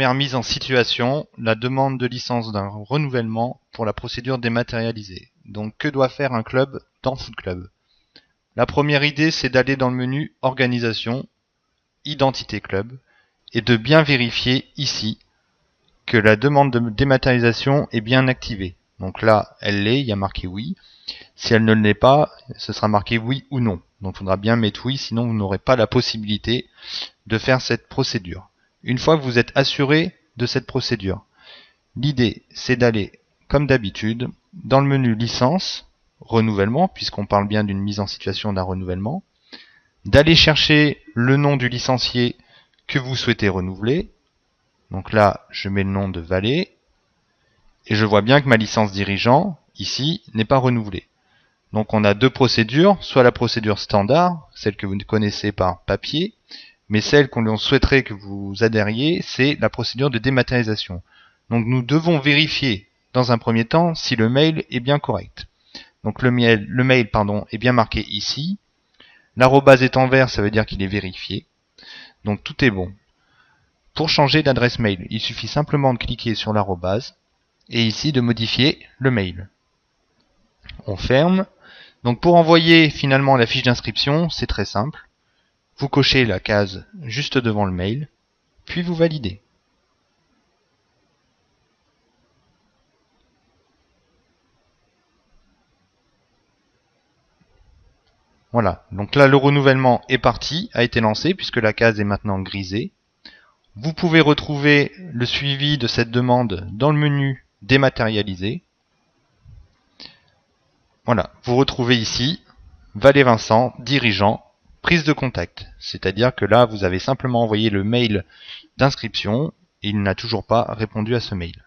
Première mise en situation, la demande de licence d'un renouvellement pour la procédure dématérialisée. Donc que doit faire un club dans Foot Club? La première idée, c'est d'aller dans le menu Organisation, Identité Club, et de bien vérifier ici que la demande de dématérialisation est bien activée. Donc là, elle l'est, il y a marqué oui. Si elle ne l'est pas, ce sera marqué oui ou non. Donc il faudra bien mettre oui, sinon vous n'aurez pas la possibilité de faire cette procédure. Une fois que vous êtes assuré de cette procédure, l'idée c'est d'aller, comme d'habitude, dans le menu licence, renouvellement, puisqu'on parle bien d'une mise en situation d'un renouvellement, d'aller chercher le nom du licencié que vous souhaitez renouveler. Donc là, je mets le nom de Valet, et je vois bien que ma licence dirigeant, ici, n'est pas renouvelée. Donc on a deux procédures, soit la procédure standard, celle que vous connaissez par papier, mais celle qu'on souhaiterait que vous adhériez, c'est la procédure de dématérialisation. Donc nous devons vérifier dans un premier temps si le mail est bien correct. Donc le mail est bien marqué ici. L'arrobase est en vert, ça veut dire qu'il est vérifié. Donc tout est bon. Pour changer d'adresse mail, il suffit simplement de cliquer sur l'arrobase et ici de modifier le mail. On ferme. Donc pour envoyer finalement la fiche d'inscription, c'est très simple. Vous cochez la case juste devant le mail, puis vous validez. Voilà, donc là le renouvellement est parti, a été lancé puisque la case est maintenant grisée. Vous pouvez retrouver le suivi de cette demande dans le menu dématérialisé. Voilà, vous retrouvez ici Valet Vincent, dirigeant, prise de contact. C'est-à-dire que là vous avez simplement envoyé le mail d'inscription et il n'a toujours pas répondu à ce mail.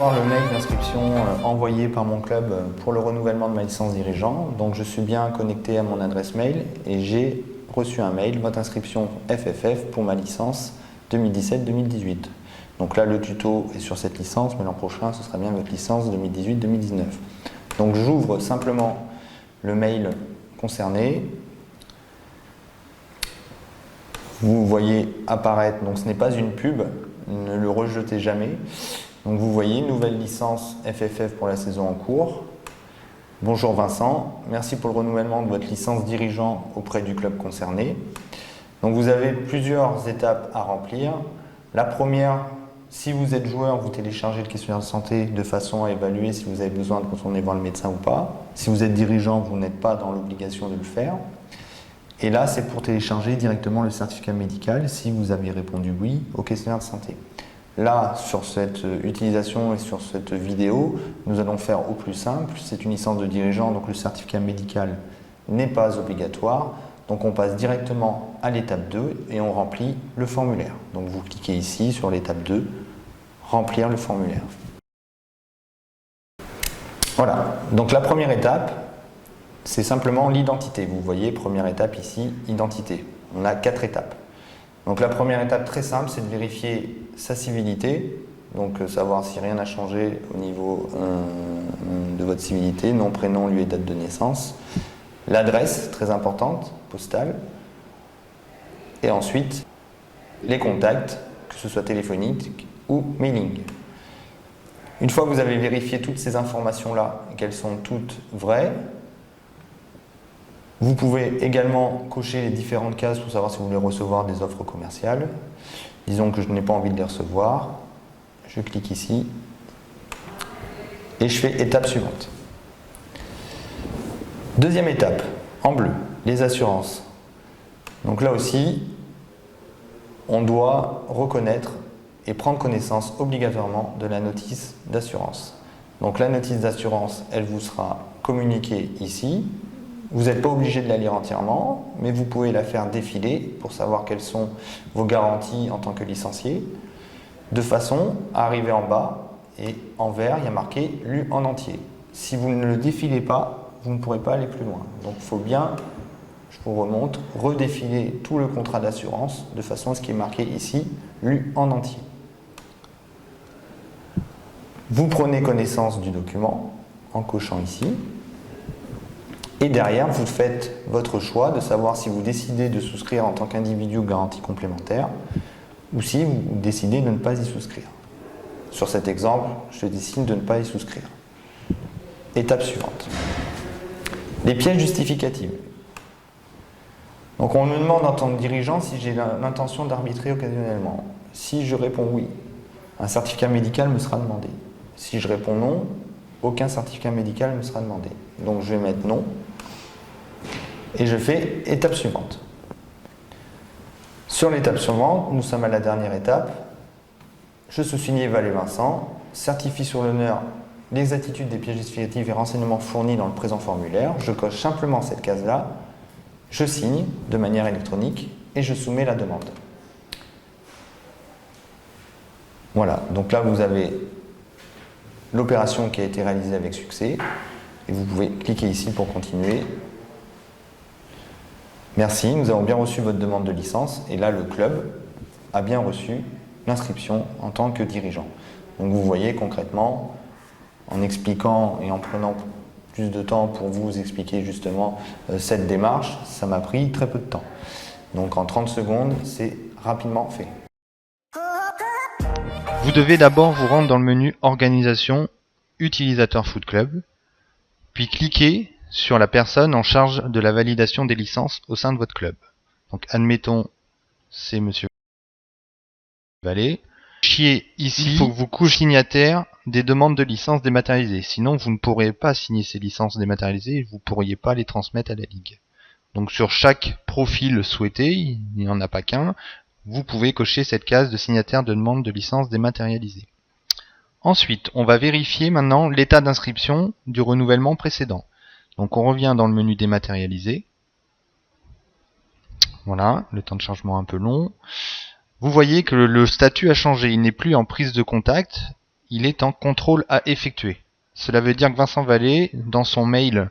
Le mail d'inscription envoyé par mon club pour le renouvellement de ma licence dirigeant. Donc je suis bien connecté à mon adresse mail et j'ai reçu un mail, votre inscription FFF pour ma licence 2017-2018. Donc là le tuto est sur cette licence, mais l'an prochain ce sera bien votre licence 2018-2019. Donc j'ouvre simplement le mail concerné. Vous voyez apparaître, donc ce n'est pas une pub, ne le rejetez jamais. Donc vous voyez, nouvelle licence FFF pour la saison en cours. Bonjour Vincent, merci pour le renouvellement de votre licence dirigeant auprès du club concerné. Donc vous avez plusieurs étapes à remplir. La première, si vous êtes joueur, vous téléchargez le questionnaire de santé de façon à évaluer si vous avez besoin de retourner voir le médecin ou pas. Si vous êtes dirigeant, vous n'êtes pas dans l'obligation de le faire. Et là, c'est pour télécharger directement le certificat médical si vous avez répondu oui au questionnaire de santé. Là, sur cette utilisation et sur cette vidéo, nous allons faire au plus simple. C'est une licence de dirigeant, donc le certificat médical n'est pas obligatoire. Donc on passe directement à l'étape 2 et on remplit le formulaire. Donc vous cliquez ici sur l'étape 2, remplir le formulaire. Voilà, donc la première étape, c'est simplement l'identité. Vous voyez, première étape ici, identité. On a 4 étapes. Donc la première étape très simple, c'est de vérifier sa civilité, donc savoir si rien n'a changé au niveau de votre civilité, nom, prénom, lieu et date de naissance. L'adresse, très importante, postale. Et ensuite, les contacts, que ce soit téléphonique ou mailing. Une fois que vous avez vérifié toutes ces informations-là et qu'elles sont toutes vraies, vous pouvez également cocher les différentes cases pour savoir si vous voulez recevoir des offres commerciales. Disons que je n'ai pas envie de les recevoir. Je clique ici et je fais étape suivante. Deuxième étape, en bleu, les assurances. Donc là aussi, on doit reconnaître et prendre connaissance obligatoirement de la notice d'assurance. Donc la notice d'assurance, elle vous sera communiquée ici. Vous n'êtes pas obligé de la lire entièrement, mais vous pouvez la faire défiler pour savoir quelles sont vos garanties en tant que licencié, de façon à arriver en bas et en vert, il y a marqué « lu en entier ». Si vous ne le défilez pas, vous ne pourrez pas aller plus loin. Donc il faut bien, je vous remonte, redéfiler tout le contrat d'assurance de façon à ce qui est marqué ici « lu en entier ». Vous prenez connaissance du document en cochant ici. Et derrière, vous faites votre choix de savoir si vous décidez de souscrire en tant qu'individu garantie complémentaire ou si vous décidez de ne pas y souscrire. Sur cet exemple, je décide de ne pas y souscrire. Étape suivante. Les pièces justificatives. Donc on me demande en tant que dirigeant si j'ai l'intention d'arbitrer occasionnellement. Si je réponds oui, un certificat médical me sera demandé. Si je réponds non, aucun certificat médical me sera demandé. Donc je vais mettre non. Et je fais étape suivante. Sur l'étape suivante, nous sommes à la dernière étape. Je sous-signe Vallée Vincent, certifie sur l'honneur l'exactitude des pièces justificatives et renseignements fournis dans le présent formulaire. Je coche simplement cette case-là, je signe de manière électronique et je soumets la demande. Voilà, donc là vous avez l'opération qui a été réalisée avec succès et vous pouvez cliquer ici pour continuer. Merci, nous avons bien reçu votre demande de licence et là le club a bien reçu l'inscription en tant que dirigeant. Donc vous voyez concrètement, en expliquant et en prenant plus de temps pour vous expliquer justement cette démarche, ça m'a pris très peu de temps. Donc en 30 secondes, c'est rapidement fait. Vous devez d'abord vous rendre dans le menu Organisation, Utilisateur Foot Club, puis cliquer sur la personne en charge de la validation des licences au sein de votre club. Donc admettons, c'est Monsieur Vallée. Ici, il faut que vous couchiez signataire des demandes de licences dématérialisées. Sinon, vous ne pourrez pas signer ces licences dématérialisées et vous ne pourriez pas les transmettre à la Ligue. Donc sur chaque profil souhaité, il n'y en a pas qu'un, vous pouvez cocher cette case de signataire de demande de licence dématérialisée. Ensuite, on va vérifier maintenant l'état d'inscription du renouvellement précédent. Donc on revient dans le menu dématérialisé. Voilà, le temps de chargement un peu long. Vous voyez que le statut a changé, il n'est plus en prise de contact, il est en contrôle à effectuer. Cela veut dire que Vincent Vallée, dans son mail,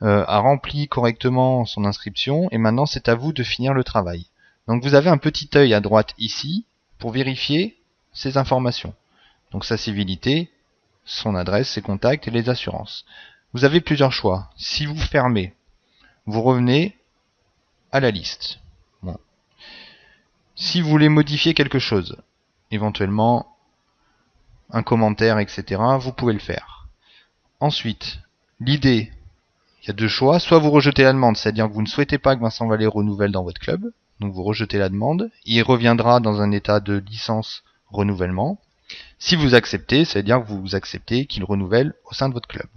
a rempli correctement son inscription et maintenant c'est à vous de finir le travail. Donc vous avez un petit œil à droite ici pour vérifier ces informations. Donc sa civilité, son adresse, ses contacts et les assurances. Vous avez plusieurs choix. Si vous fermez, vous revenez à la liste. Bon. Si vous voulez modifier quelque chose, éventuellement un commentaire, etc., vous pouvez le faire. Ensuite, l'idée, il y a deux choix. Soit vous rejetez la demande, c'est-à-dire que vous ne souhaitez pas que Vincent Vallée renouvelle dans votre club. Donc vous rejetez la demande. Il reviendra dans un état de licence renouvellement. Si vous acceptez, c'est-à-dire que vous acceptez qu'il renouvelle au sein de votre club.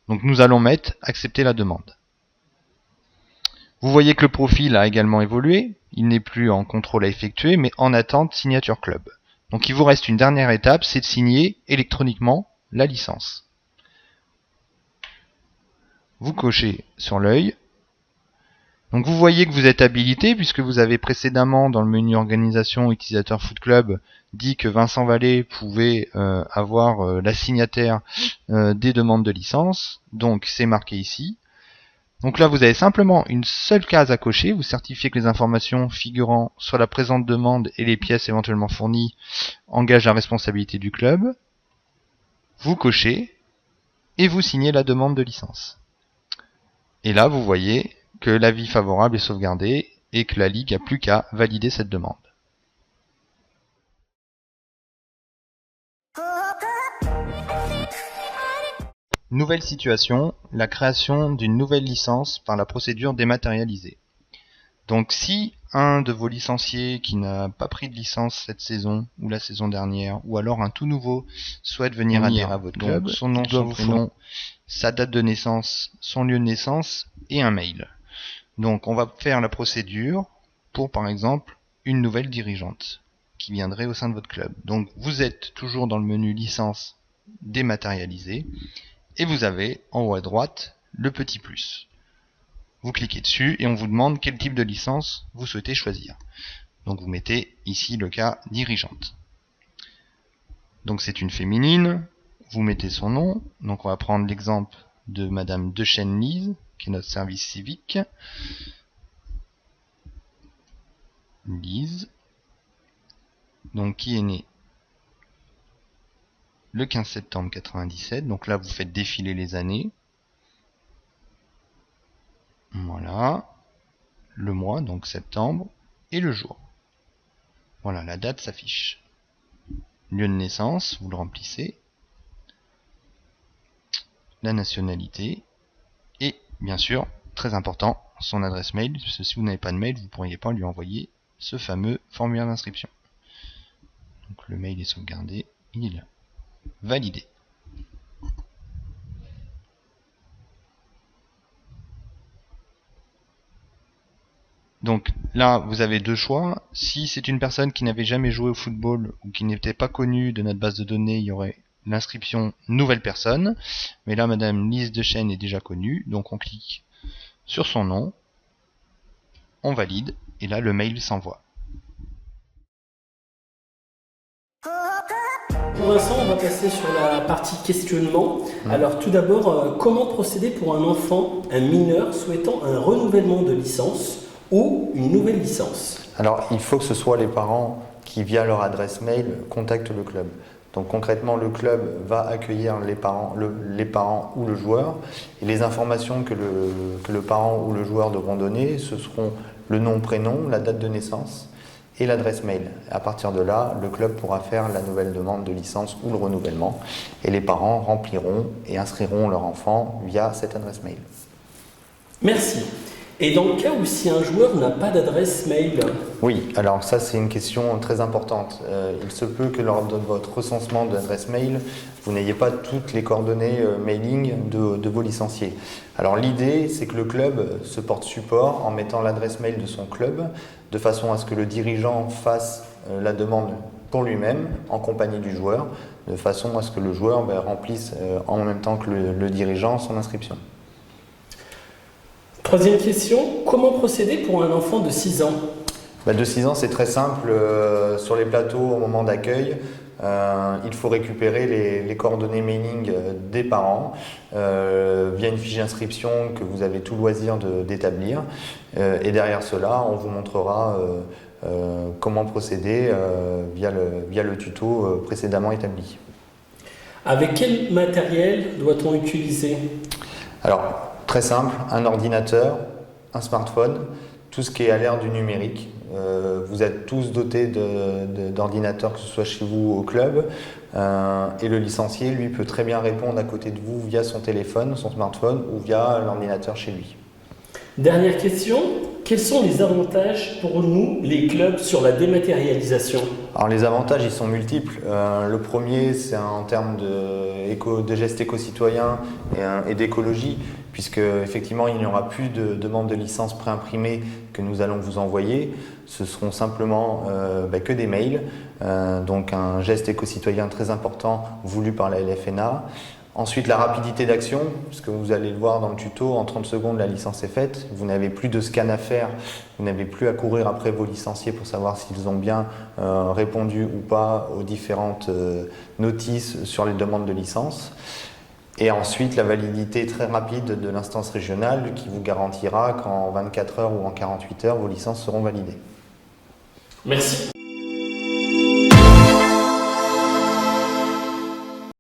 Donc nous allons mettre accepter la demande. Vous voyez que le profil a également évolué. Il n'est plus en contrôle à effectuer, mais en attente signature club. Donc il vous reste une dernière étape, c'est de signer électroniquement la licence. Vous cochez sur l'œil. Donc vous voyez que vous êtes habilité puisque vous avez précédemment dans le menu organisation utilisateur foot club dit que Vincent Vallée pouvait avoir la signataire des demandes de licence. Donc c'est marqué ici. Donc là vous avez simplement une seule case à cocher. Vous certifiez que les informations figurant sur la présente demande et les pièces éventuellement fournies engagent la responsabilité du club. Vous cochez et vous signez la demande de licence. Et là vous voyez que l'avis favorable est sauvegardé et que la Ligue n'a plus qu'à valider cette demande. Nouvelle situation, la création d'une nouvelle licence par la procédure dématérialisée. Donc si un de vos licenciés qui n'a pas pris de licence cette saison ou la saison dernière, ou alors un tout nouveau souhaite venir adhérer à votre club, son nom, son prénom, sa date de naissance, son lieu de naissance et un mail. Donc on va faire la procédure pour par exemple une nouvelle dirigeante qui viendrait au sein de votre club. Donc vous êtes toujours dans le menu licence dématérialisée et vous avez en haut à droite le petit plus. Vous cliquez dessus et on vous demande quel type de licence vous souhaitez choisir. Donc vous mettez ici le cas dirigeante. Donc c'est une féminine, vous mettez son nom. Donc on va prendre l'exemple de Madame Dechaine-Lise, qui est notre service civique. Lise, donc qui est née le 15 septembre 97. Donc là vous faites défiler les années. Voilà. Le mois, donc septembre, et le jour. Voilà, la date s'affiche. Lieu de naissance, vous le remplissez. La nationalité. Et, bien sûr, très important, son adresse mail, parce que si vous n'avez pas de mail, vous ne pourriez pas lui envoyer ce fameux formulaire d'inscription. Donc le mail est sauvegardé, il est là. Validé. Donc là, vous avez deux choix. Si c'est une personne qui n'avait jamais joué au football ou qui n'était pas connue de notre base de données, il y aurait l'inscription nouvelle personne. Mais là, Madame Lise Dechaine est déjà connue, donc on clique sur son nom, on valide, et là le mail s'envoie. Pour l'instant, on va passer sur la partie questionnement. Alors tout d'abord, comment procéder pour un enfant, un mineur souhaitant un renouvellement de licence ou une nouvelle licence? Alors, il faut que ce soit les parents qui, via leur adresse mail, contactent le club. Donc concrètement, le club va accueillir les parents ou le joueur. Et les informations que le parent ou le joueur devront donner, ce seront le nom, prénom, la date de naissance et l'adresse mail. À partir de là, le club pourra faire la nouvelle demande de licence ou le renouvellement. Et les parents rempliront et inscriront leur enfant via cette adresse mail. Merci. Et dans le cas où si un joueur n'a pas d'adresse mail? Oui, alors ça c'est une question très importante. Il se peut que lors de votre recensement d'adresse mail, vous n'ayez pas toutes les coordonnées mailing de vos licenciés. Alors l'idée c'est que le club se porte support en mettant l'adresse mail de son club de façon à ce que le dirigeant fasse la demande pour lui-même en compagnie du joueur, de façon à ce que le joueur remplisse en même temps que le dirigeant son inscription. Troisième question, comment procéder pour un enfant de 6 ans? De 6 ans, c'est très simple. Sur les plateaux, au moment d'accueil, il faut récupérer les coordonnées mailing des parents via une fiche d'inscription que vous avez tout loisir d'établir. Et derrière cela, on vous montrera comment procéder via le tuto précédemment établi. Avec quel matériel doit-on utiliser? Alors, très simple, un ordinateur, un smartphone, tout ce qui est à l'ère du numérique. Vous êtes tous dotés d'ordinateurs, que ce soit chez vous ou au club. Et le licencié, lui, peut très bien répondre à côté de vous via son téléphone, son smartphone ou via l'ordinateur chez lui. Dernière question, quels sont les avantages pour nous, les clubs, sur la dématérialisation? Alors les avantages, ils sont multiples. Le premier, c'est en termes de gestes éco-citoyens et d'écologie, puisque effectivement, il n'y aura plus de demandes de licence préimprimées que nous allons vous envoyer. Ce seront simplement que des mails, donc un geste éco-citoyen très important voulu par la LFNA. Ensuite, la rapidité d'action, puisque vous allez le voir dans le tuto, en 30 secondes, la licence est faite. Vous n'avez plus de scan à faire, vous n'avez plus à courir après vos licenciés pour savoir s'ils ont bien répondu ou pas aux différentes notices sur les demandes de licence. Et ensuite, la validité très rapide de l'instance régionale qui vous garantira qu'en 24 heures ou en 48 heures, vos licences seront validées. Merci.